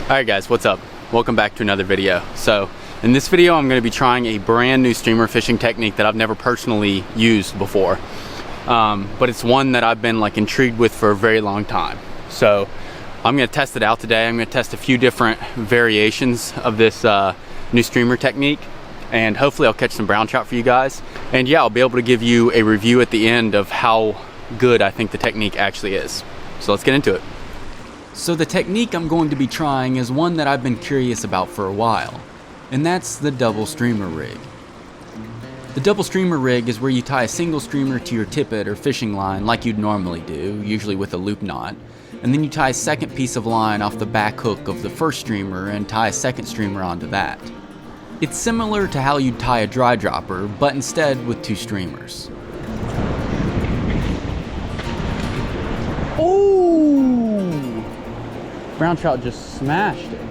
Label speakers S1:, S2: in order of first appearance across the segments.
S1: Alright guys, what's up? Welcome back to another video. So in this video I'm going to be trying a brand new streamer fishing technique that I've never personally used before, but it's one that I've been intrigued with for a very long time. So I'm going to test it out today. I'm going to test a few different variations of this new streamer technique, and hopefully I'll catch some brown trout for you guys. And yeah, I'll be able to give you a review at the end of how good I think the technique actually is. So let's get into it. So the technique I'm going to be trying is one that I've been curious about for a while, and that's the double streamer rig. The double streamer rig is where you tie a single streamer to your tippet or fishing line like you'd normally do, usually with a loop knot, and then you tie a second piece of line off the back hook of the first streamer and tie a second streamer onto that. It's similar to how you'd tie a dry dropper, but instead with two streamers. Oh! Brown trout just smashed it.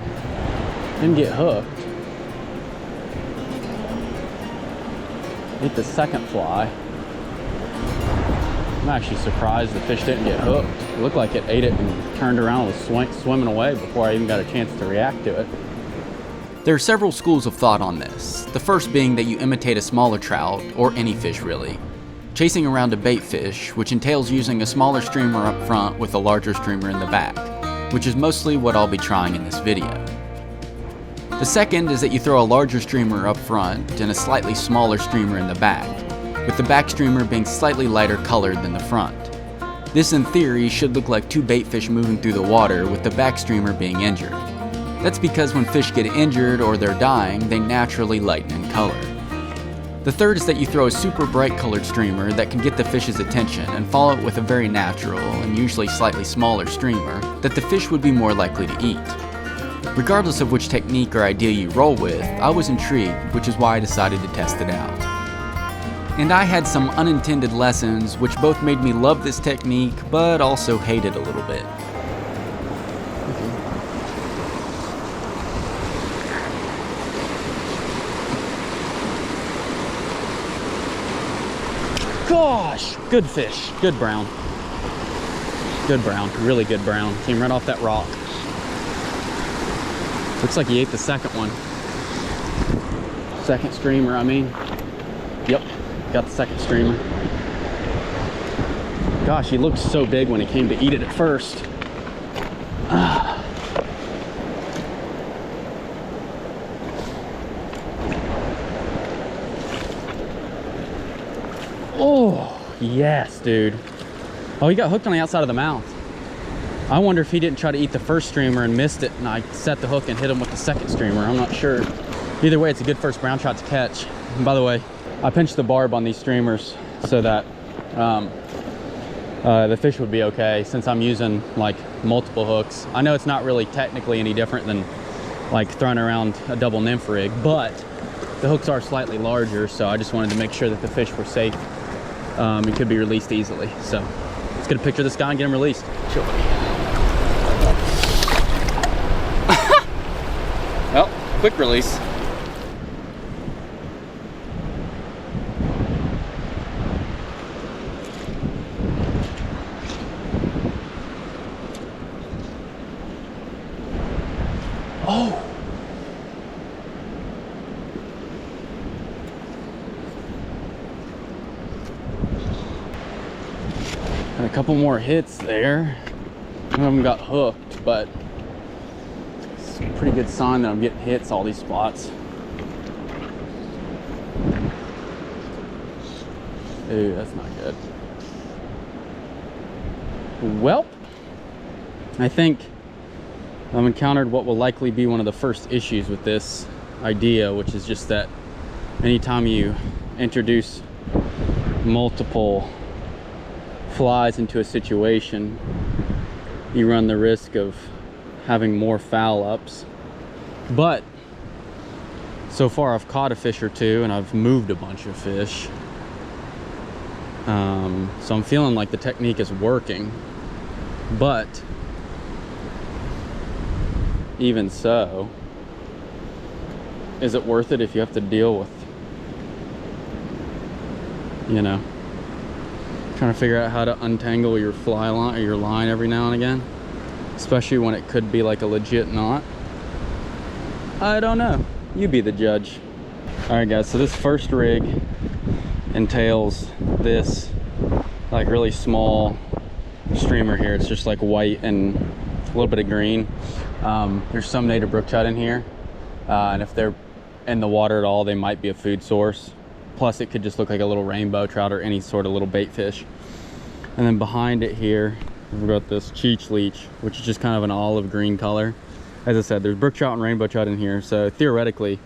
S1: Didn't get hooked. Ate the second fly. I'm actually surprised the fish didn't get hooked. It looked like it ate it and turned around and was swimming away before I even got a chance to react to it. There are several schools of thought on this. The first being that you imitate a smaller trout, or any fish really, chasing around a baitfish, which entails using a smaller streamer up front with a larger streamer in the back, which is mostly what I'll be trying in this video. The second is that you throw a larger streamer up front and a slightly smaller streamer in the back, with the back streamer being slightly lighter colored than the front. This in theory should look like two baitfish moving through the water with the back streamer being injured. That's because when fish get injured or they're dying, they naturally lighten in color. The third is that you throw a super bright colored streamer that can get the fish's attention and follow it with a very natural and usually slightly smaller streamer that the fish would be more likely to eat. Regardless of which technique or idea you roll with, I was intrigued, which is why I decided to test it out. And I had some unintended lessons which both made me love this technique but also hate it a little bit. Gosh, good fish, good brown, really good brown. Came right off that rock. Looks like he ate the second one. Second streamer, I mean. Yep, got the second streamer. Gosh, he looked so big when he came to eat it at first. Oh, yes, dude. Oh, he got hooked on the outside of the mouth. I wonder if he didn't try to eat the first streamer and missed it, and I set the hook and hit him with the second streamer. I'm not sure. Either way, it's a good first brown trout to catch. And by the way, I pinched the barb on these streamers so that the fish would be okay, since I'm using multiple hooks. I know it's not really technically any different than throwing around a double nymph rig, but the hooks are slightly larger, so I just wanted to make sure that the fish were safe. It could be released easily. So let's get a picture of this guy and get him released. Sure. Well, quick release. Oh! A couple more hits there. None of them got hooked, but it's a pretty good sign that I'm getting hits all these spots. Ooh, that's not good. Well, I think I've encountered what will likely be one of the first issues with this idea, which is just that anytime you introduce multiple flies into a situation, you run the risk of having more foul ups. But so far I've caught a fish or two and I've moved a bunch of fish, so I'm feeling like the technique is working. But even so, is it worth it if you have to deal with, trying to figure out how to untangle your fly line or your line every now and again, especially when it could be like a legit knot. I don't know. You be the judge. All right, guys, so this first rig entails this like really small streamer here. It's just like white and a little bit of green. There's some native brook trout in here, and if they're in the water at all, they might be a food source. Plus it could just look like a little rainbow trout or any sort of little bait fish. And then behind it here, we've got this cheech leech, which is just kind of an olive green color. As I said, there's brook trout and rainbow trout in here, so theoretically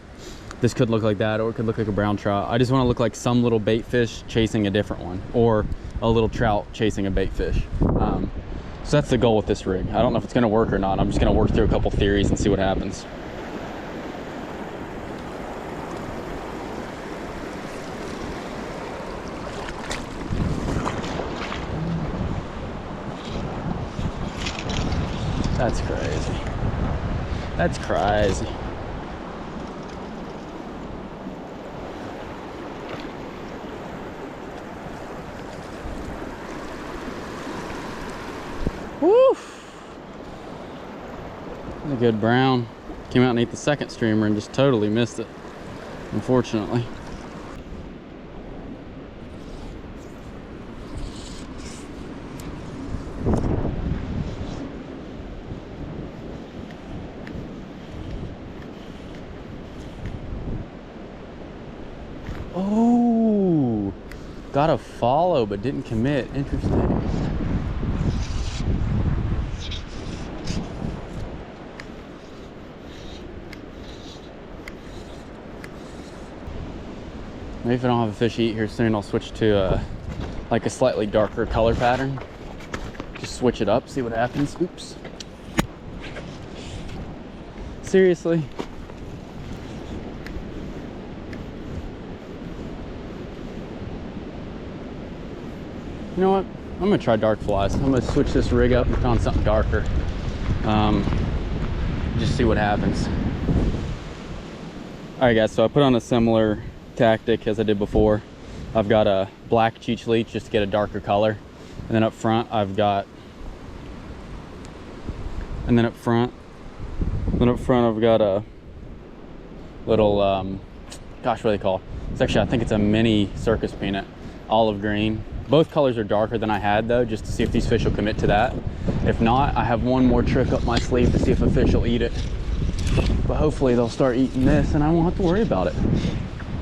S1: this could look like that, or it could look like a brown trout. I just want to look like some little bait fish chasing a different one, or a little trout chasing a bait fish. So that's the goal with this rig. I don't know if it's going to work or not. I'm just going to work through a couple theories and see what happens. That's crazy. That's crazy. Woo! A good brown. Came out and ate the second streamer and just totally missed it, unfortunately. Oh, got a follow but didn't commit. Interesting. Maybe if I don't have a fish to eat here soon, I'll switch to like a slightly darker color pattern. Just switch it up, see what happens. Oops. Seriously? You know what? I'm gonna try dark flies. I'm gonna switch this rig up and put on something darker. Just see what happens. All right, guys, so I put on a similar tactic as I did before. I've got a black cheech leech just to get a darker color, and then up front I've got a little gosh, what do they call? It's actually, I think it's a mini circus peanut, olive green. Both colors are darker than I had though, just to see if these fish will commit to that. If not, I have one more trick up my sleeve to see if a fish will eat it. But hopefully they'll start eating this and I won't have to worry about it.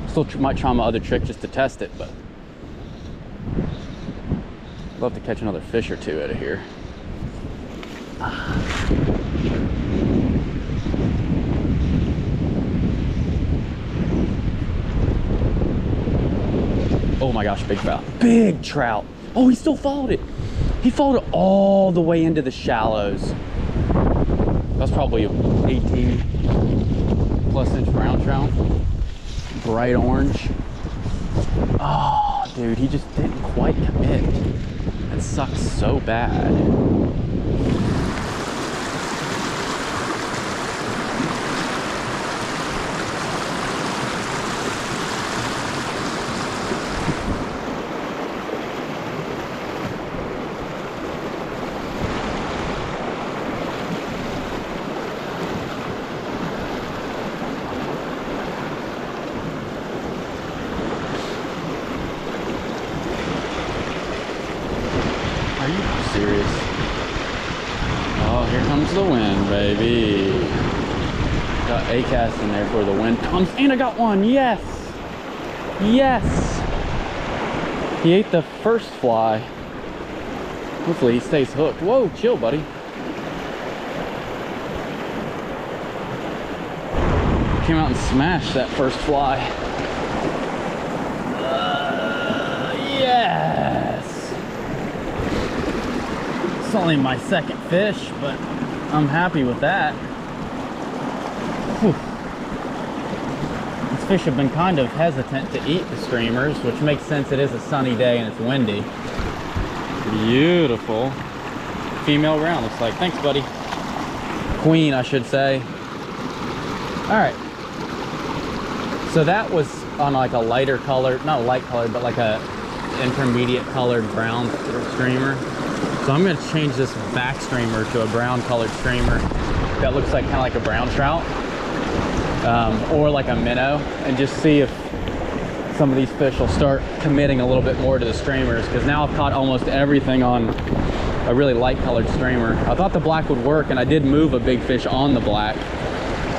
S1: Still might try my other trick just to test it, but I'd love to catch another fish or two out of here. Oh my gosh, big trout. Big trout. Oh, he still followed it. He followed it all the way into the shallows. That's probably a 18+ inch brown trout. Bright orange. Oh, dude, he just didn't quite commit. That sucks so bad. Serious. Oh, here comes the wind, baby. Got a cast in there for the wind comes, and I got one. Yes, yes. He ate the first fly. Hopefully he stays hooked. Whoa, chill, buddy. Came out and smashed that first fly. Yes. It's only my second fish, but I'm happy with that. Whew. These fish have been kind of hesitant to eat the streamers, which makes sense. It is a sunny day and it's windy. Beautiful. Female round, looks like. Thanks, buddy. Queen, I should say. All right. So that was on like a lighter color, not a light color, but like a intermediate colored brown streamer. So I'm gonna change this back streamer to a brown colored streamer that looks like kind of like a brown trout. or like a minnow, and just see if some of these fish will start committing a little bit more to the streamers, because now I've caught almost everything on a really light colored streamer. I thought the black would work, and I did move a big fish on the black,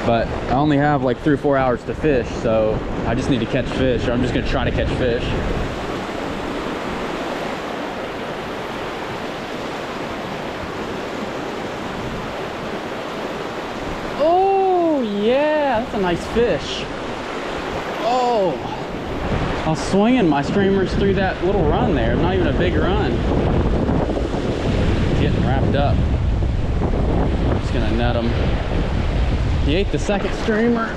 S1: but I only have like 3 or 4 hours to fish, so I just need to catch fish, or I'm just gonna try to catch fish. Oh yeah, that's a nice fish. Oh, I was swinging my streamers through that little run there. Not even a big run. Getting wrapped up. I'm just gonna net him. He ate the second streamer.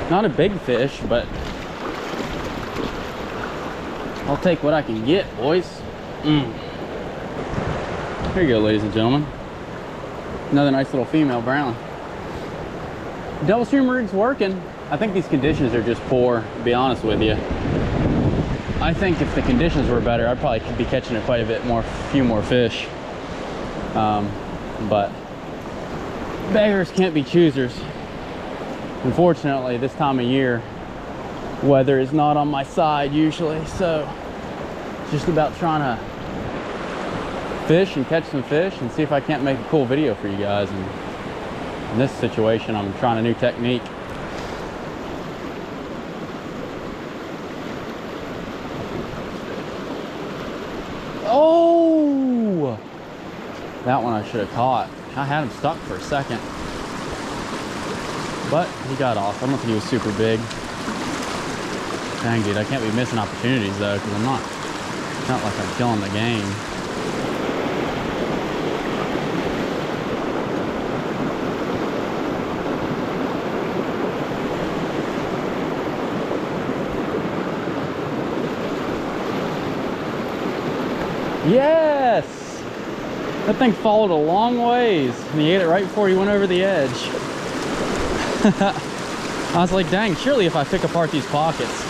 S1: Not a big fish, but I'll take what I can get, boys. Here you go, ladies and gentlemen. Another nice little female brown. Double streamer rig's working. I think these conditions are just poor, to be honest with you. I think if the conditions were better, I'd probably be catching it quite a bit more, few more fish. But beggars can't be choosers. Unfortunately, this time of year, weather is not on my side usually, so it's just about trying to fish and catch some fish and see if I can't make a cool video for you guys. And in this situation, I'm trying a new technique. Oh! That one I should have caught. I had him stuck for a second, but he got off. I don't think he was super big. Dang, dude, I can't be missing opportunities though, because it's not like I'm killing the game. Yes! That thing followed a long ways, and he ate it right before he went over the edge. I was like, dang, surely if I pick apart these pockets,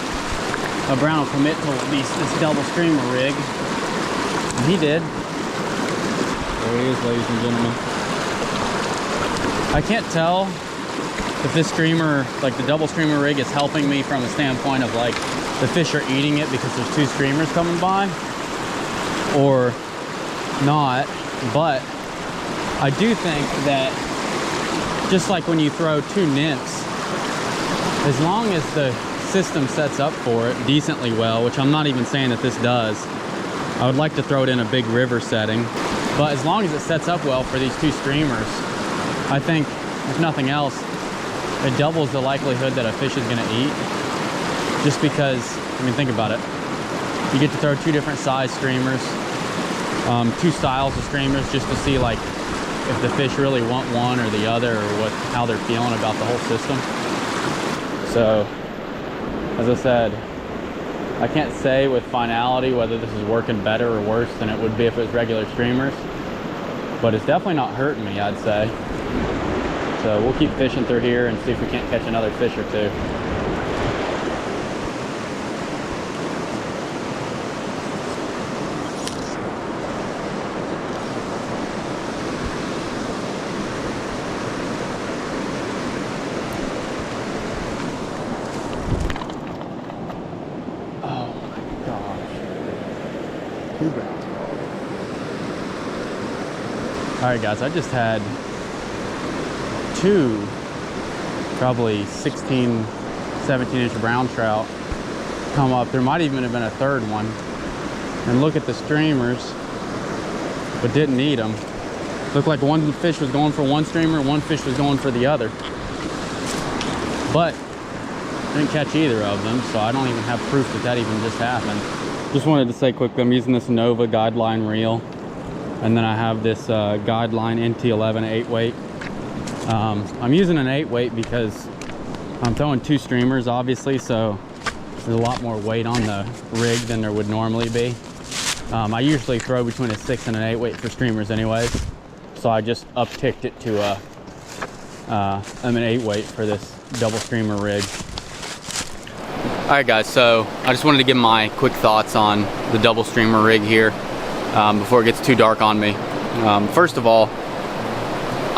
S1: a brown will commit to this double streamer rig. And he did. There he is, ladies and gentlemen. I can't tell if this streamer, like the double streamer rig, is helping me from a standpoint of like the fish are eating it because there's 2 streamers coming by, or not. But I do think that just like when you throw 2 nymphs, as long as the system sets up for it decently well, which I'm not even saying that this does, I would like to throw it in a big river setting, but as long as it sets up well for these 2 streamers, I think if nothing else, it doubles the likelihood that a fish is going to eat. Just because, I mean, think about it, you get to throw 2 different size streamers, 2 styles of streamers, just to see like if the fish really want one or the other, or how they're feeling about the whole system. So, as I said, I can't say with finality whether this is working better or worse than it would be if it was regular streamers, but it's definitely not hurting me, I'd say. So we'll keep fishing through here and see if we can't catch another fish or 2. Alright guys, I just had 2 probably 16, 17-inch brown trout come up. There might even have been a 3rd one. And look at the streamers, but didn't eat them. Looked like one fish was going for one streamer, one fish was going for the other. But didn't catch either of them, so I don't even have proof that that even just happened. Just wanted to say quickly, I'm using this Nova guideline reel. And then I have this guideline NT11 8-weight. I'm using an 8-weight because I'm throwing 2 streamers, obviously, so there's a lot more weight on the rig than there would normally be. I usually throw between a 6 and an 8-weight for streamers anyways, so I just upticked it to an 8-weight for this double streamer rig. All right guys, so I just wanted to give my quick thoughts on the double streamer rig here before it gets too dark on me. First of all,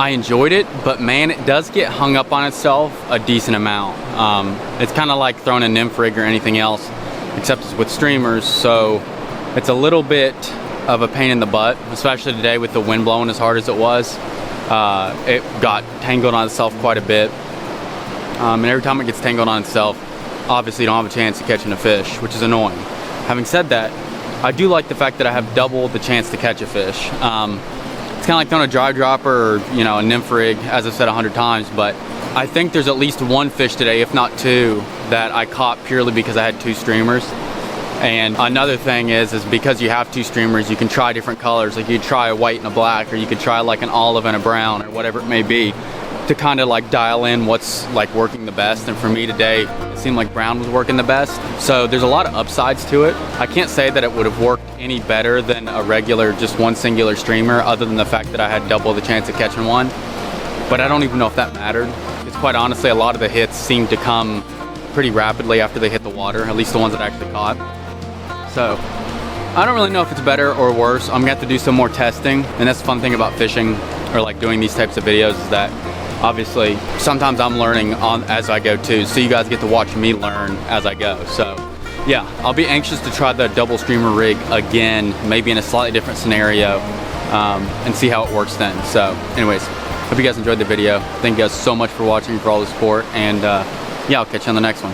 S1: I enjoyed it, but man, it does get hung up on itself a decent amount. It's kind of like throwing a nymph rig or anything else, except it's with streamers, so it's a little bit of a pain in the butt, especially today with the wind blowing as hard as it was. It got tangled on itself quite a bit, and every time it gets tangled on itself, obviously you don't have a chance of catching a fish, which is annoying. Having said that, I do like the fact that I have double the chance to catch a fish. It's kind of like throwing a dry dropper or, you know, a nymph rig, as I've said 100 times, but I think there's at least one fish today, if not two, that I caught purely because I had two streamers. And another thing is because you have two streamers, you can try different colors. Like you could try a white and a black, or you could try like an olive and a brown, or whatever it may be, to kind of like dial in what's like working the best. And for me today, it seemed like brown was working the best. So there's a lot of upsides to it. I can't say that it would have worked any better than a regular, just one singular streamer, other than the fact that I had double the chance of catching one. But I don't even know if that mattered. It's quite honestly, a lot of the hits seem to come pretty rapidly after they hit the water, at least the ones that I actually caught. So I don't really know if it's better or worse. I'm gonna have to do some more testing, and that's the fun thing about fishing or like doing these types of videos, is that obviously sometimes I'm learning on as I go too, so you guys get to watch me learn as I go. So yeah, I'll be anxious to try the double streamer rig again, maybe in a slightly different scenario, and see how it works then. So anyways, hope you guys enjoyed the video. Thank you guys so much for watching, for all the support, and yeah, I'll catch you on the next one.